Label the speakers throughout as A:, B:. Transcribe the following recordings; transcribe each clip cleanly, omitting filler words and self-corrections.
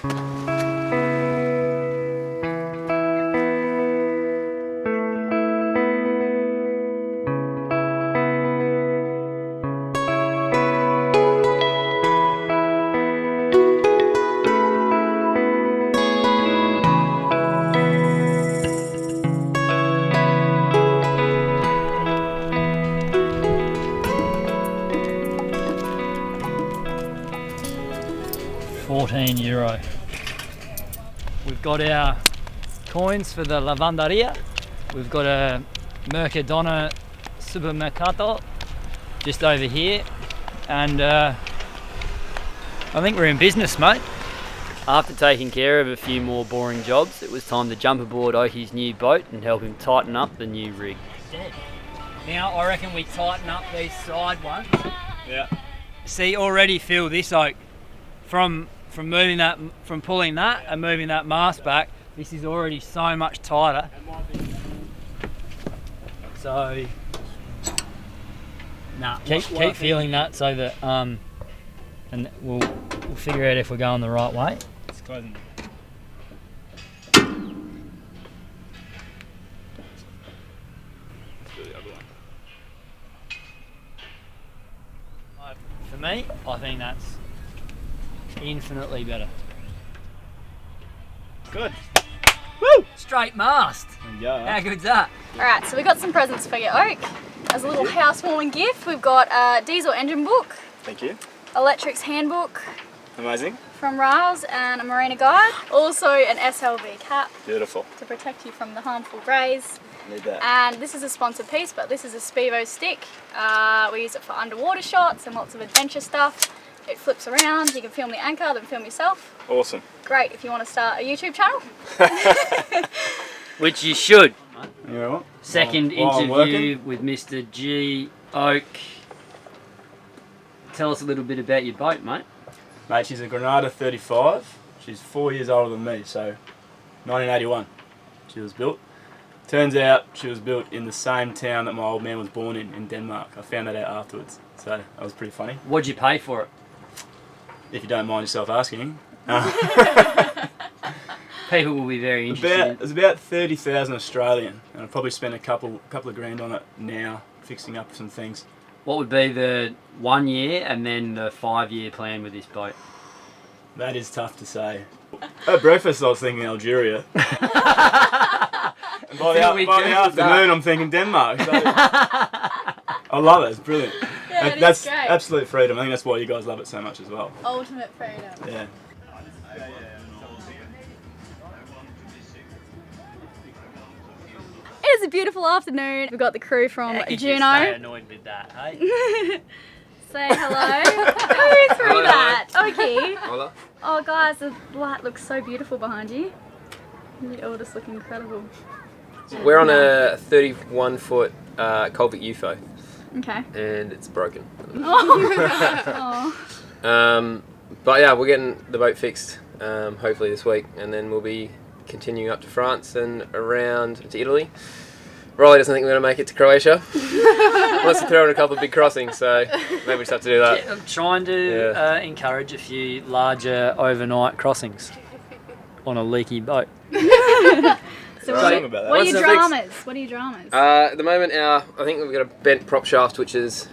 A: €14. We've got our coins for the lavanderia. We've got a Mercadona Supermercato just over here, and I think we're in business, mate. After taking care of a few more boring jobs, it was time to jump aboard Oaky's new boat and help him tighten up the new rig. Now I reckon we tighten up these side ones. Yeah. See, already feel this oak from moving that, from pulling that and moving that mast back. This is already so much tighter. So, keep feeling that so that and we'll figure out if we're going the right way. It's closing. For me, I think that's infinitely better. Good. Woo! Straight mast. There you go. How good's that?
B: Alright, so we got some presents for your Oak. As a little housewarming gift, we've got a diesel engine book.
C: Thank you.
B: Electrics handbook.
C: Amazing.
B: From Riles, and a marina guide. Also an SLV cap.
C: Beautiful.
B: To protect you from the harmful rays.
C: Need that.
B: And this is a sponsored piece, but this is a Speevo stick. We use it for underwater shots and lots of adventure stuff. It flips around, you can film the anchor, then film yourself.
C: Awesome.
B: Great if you want to start a YouTube channel.
A: Which you should.
C: You know what?
A: Second interview with Mr. G. Oak. Tell us a little bit about your boat, mate.
C: Mate, she's a Granada 35. She's 4 years older than me, so 1981 she was built. Turns out she was built in the same town that my old man was born in Denmark. I found that out afterwards, so that was pretty funny.
A: What'd you pay for it?
C: If you don't mind yourself asking.
A: People will be very interested.
C: It was about 30,000 Australian, and I've probably spent a couple of grand on it now, fixing up some things.
A: What would be the 1 year and then the 5 year plan with this boat?
C: That is tough to say. At breakfast I was thinking Algeria. And by the afternoon I'm thinking Denmark. So I love it, it's brilliant.
B: Yeah,
C: that's
B: great.
C: absolute freedom. I think that's why you guys love it so much as well.
B: Ultimate freedom.
C: Yeah.
B: It is a beautiful afternoon. We've got the crew from Juno.
A: Stay annoyed with that, hey?
B: Say hello. Go through that. Okay.
D: Hola.
B: Oh guys, the light looks so beautiful behind you. You all just look incredible.
D: We're on a 31-foot Colvik UFO.
B: Okay.
D: And it's broken.
B: Oh.
D: But yeah, we're getting the boat fixed hopefully this week, and then we'll be continuing up to France and around to Italy. Riley doesn't think we're going to make it to Croatia. Wants to throw in a couple of big crossings, so maybe we just have to do that.
A: Yeah, I'm trying to encourage a few larger overnight crossings on a leaky boat.
B: So what are your dramas? What are your dramas?
D: At the moment, I think we've got a bent prop shaft which has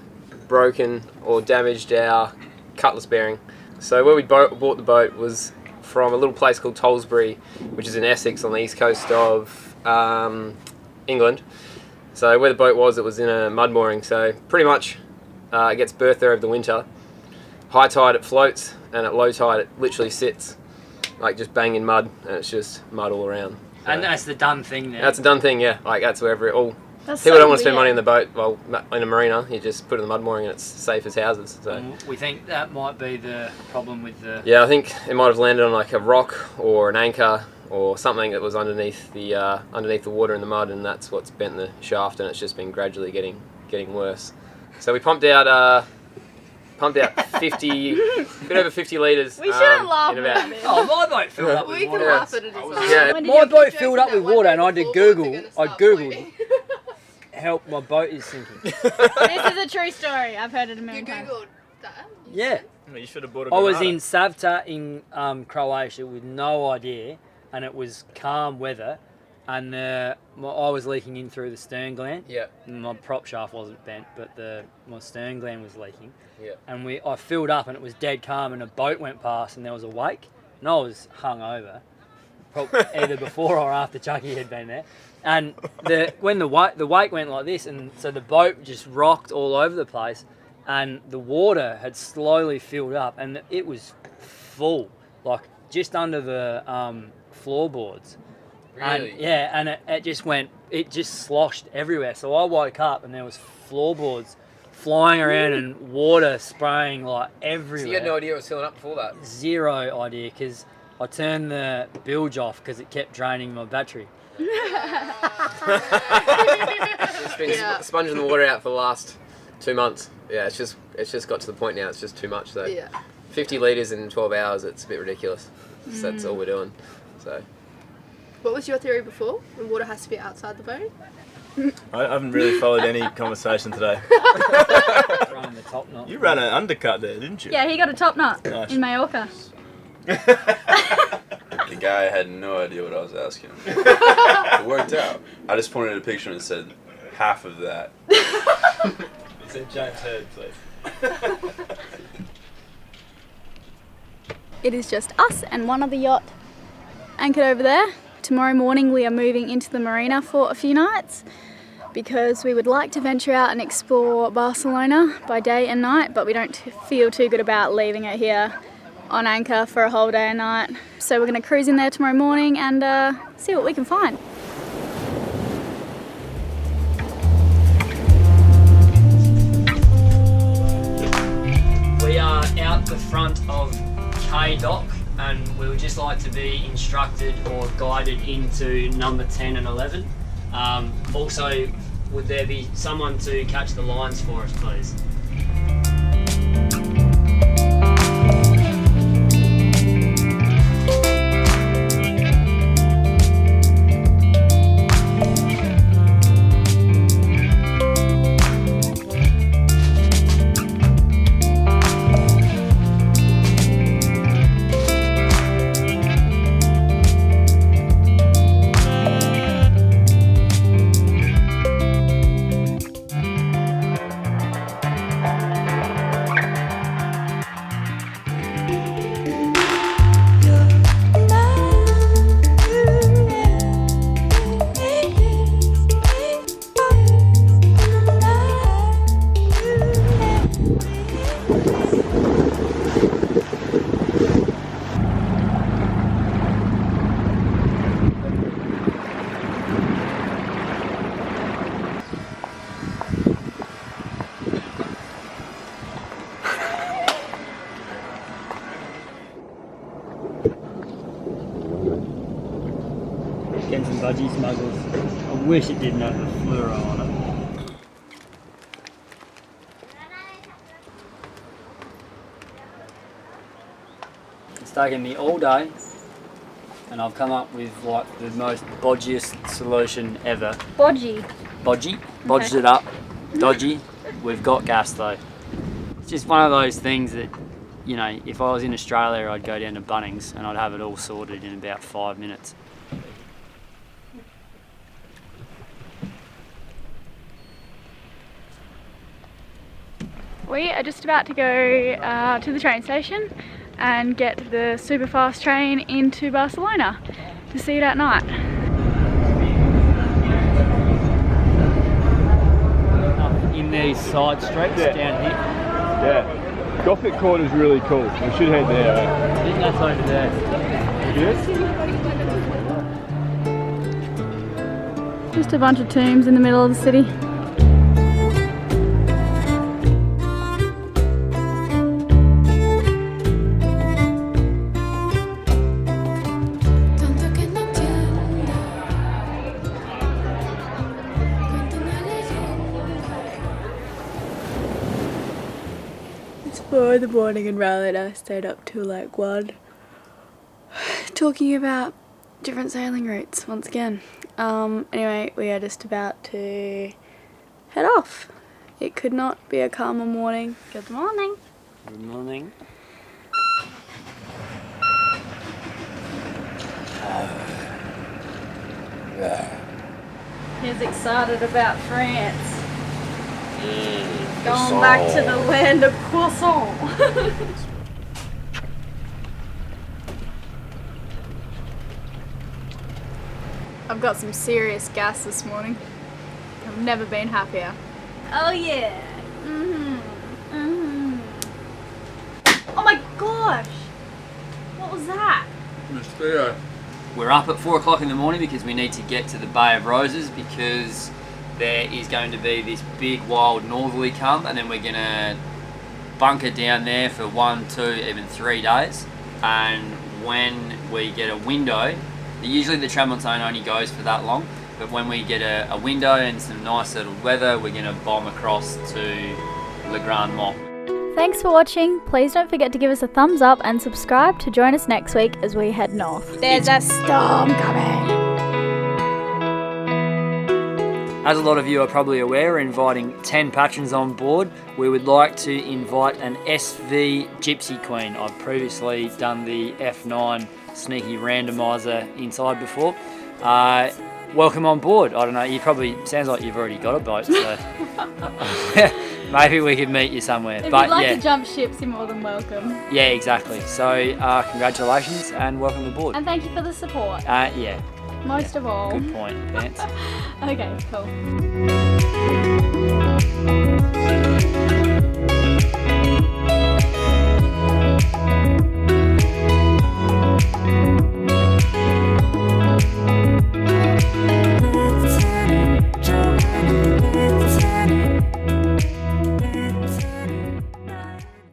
D: broken or damaged our cutlass bearing. So where we bought the boat was from a little place called Tollesbury, which is in Essex on the east coast of England. So where the boat was, it was in a mud mooring, so pretty much it gets berthed there over the winter. High tide it floats, and at low tide it literally sits like just banging mud, and it's just mud all around. So
A: And that's the done thing now.
D: that's a done thing, yeah. Like that's wherever it all.
B: That's
D: People
B: so
D: don't want to spend
B: weird.
D: money in the boat. Well, in a marina, you just put it in the mud mooring, and it's safe as houses. So
A: We think that might be the problem with the...
D: yeah, I think it might have landed on like a rock or an anchor or something that was underneath the water in the mud, and that's what's bent the shaft, and it's just been gradually getting worse. So we pumped out 50, a bit over 50 litres.
B: We shouldn't laugh
D: in
B: at
D: about,
B: this.
A: Oh, my boat filled up with
E: We can
A: water.
E: laugh at it as well.
D: Yeah.
B: When did
A: My
B: you-
A: boat filled up with water, and I did
E: All boats are
A: Google.
E: gonna
A: I
E: start
A: googled
E: floating.
A: help my boat is sinking.
B: This is a true story. I've heard it a
E: You
B: million times.
E: googled
B: that?
A: Yeah.
C: You should have bought a
A: I was
C: Granada.
A: in Savta in Croatia with no idea, and it was calm weather, and I was leaking in through the stern gland.
D: Yeah.
A: My prop shaft wasn't bent, but my stern gland was leaking.
D: Yeah.
A: And I filled up, and it was dead calm, and a boat went past, and there was a wake, and I was hungover, probably either before or after Chucky had been there. And when the wake went like this, and so the boat just rocked all over the place. And the water had slowly filled up, and it was full, like just under the floorboards.
D: Really?
A: And, yeah, and it just sloshed everywhere. So I woke up, and there was floorboards flying around and water spraying like everywhere.
D: So you had no idea it was filling up before that?
A: Zero idea, because I turned the bilge off because it kept draining my battery.
D: It's been sponging the water out for the last 2 months. Yeah, it's just got to the point now. It's just too much. So 50 litres in 12 hours. It's a bit ridiculous. So that's all we're doing. So.
B: What was your theory before? The water has to be outside the boat?
C: I haven't really followed any conversation today.
A: Running the top knot.
C: You ran an undercut there, didn't you?
B: Yeah, he got a top knot
C: Nice.
B: in Mallorca.
E: The guy had no idea what I was asking him. It worked out. I just pointed at a picture and said, half of that.
C: He said James Heard, please.
B: It is just us and one other yacht anchored over there. Tomorrow morning we are moving into the marina for a few nights because we would like to venture out and explore Barcelona by day and night, but we don't feel too good about leaving it here on anchor for a whole day and night. So we're going to cruise in there tomorrow morning and see what we can find.
A: We are out the front of K Dock, and we would just like to be instructed or guided into number 10 and 11. Also, would there be someone to catch the lines for us, please? Getting some budgie smuggles. I wish it didn't have the fluoro on it. It's taken me all day, and I've come up with like the most bodgiest solution ever.
B: Bodgy.
A: Bodgy, bodged it up, dodgy. We've got gas though. It's just one of those things that, you know, if I was in Australia, I'd go down to Bunnings and I'd have it all sorted in about 5 minutes.
B: We are just about to go to the train station and get the super fast train into Barcelona to see it at night.
A: In these side streets down here.
C: Yeah. Gothic Court is really cool. We should head there.
A: I think that's over there.
C: Yes?
B: Just a bunch of tombs in the middle of the city. It's 4 in the morning in Raleigh and I stayed up till like 1 talking about different sailing routes once again. Anyway, we are just about to head off. It could not be a calmer morning. Good morning.
F: Good morning.
B: He's excited about France. Going back to the land of croissant. I've got some serious gas this morning. I've never been happier. Oh yeah. Oh my gosh. What was that?
E: Mosquito.
F: We're up at 4 o'clock in the morning because we need to get to the Bay of Roses because there is going to be this big wild northerly come, and then we're going to bunker down there for 1, 2, even 3 days. And when we get a window, usually the Tramontane only goes for that long, but when we get a window and some nice settled weather, we're going to bomb across to Le Grand Mont.
B: Thanks for watching. Please don't forget to give us a thumbs up and subscribe to join us next week as we head north. There's a storm coming.
A: As a lot of you are probably aware, we're inviting 10 patrons on board. We would like to invite an SV Gypsy Queen. I've previously done the F9 sneaky randomizer inside before. Welcome on board. I don't know, you probably, sounds like you've already got a boat, so maybe we could meet you somewhere.
B: If
A: but
B: you'd like
A: yeah.
B: to jump ships, you're more than welcome.
A: Yeah, exactly. So congratulations and welcome aboard.
B: And thank you for the support.
A: Yeah.
B: Most of all.
A: Good point, Vance.
B: Okay, cool.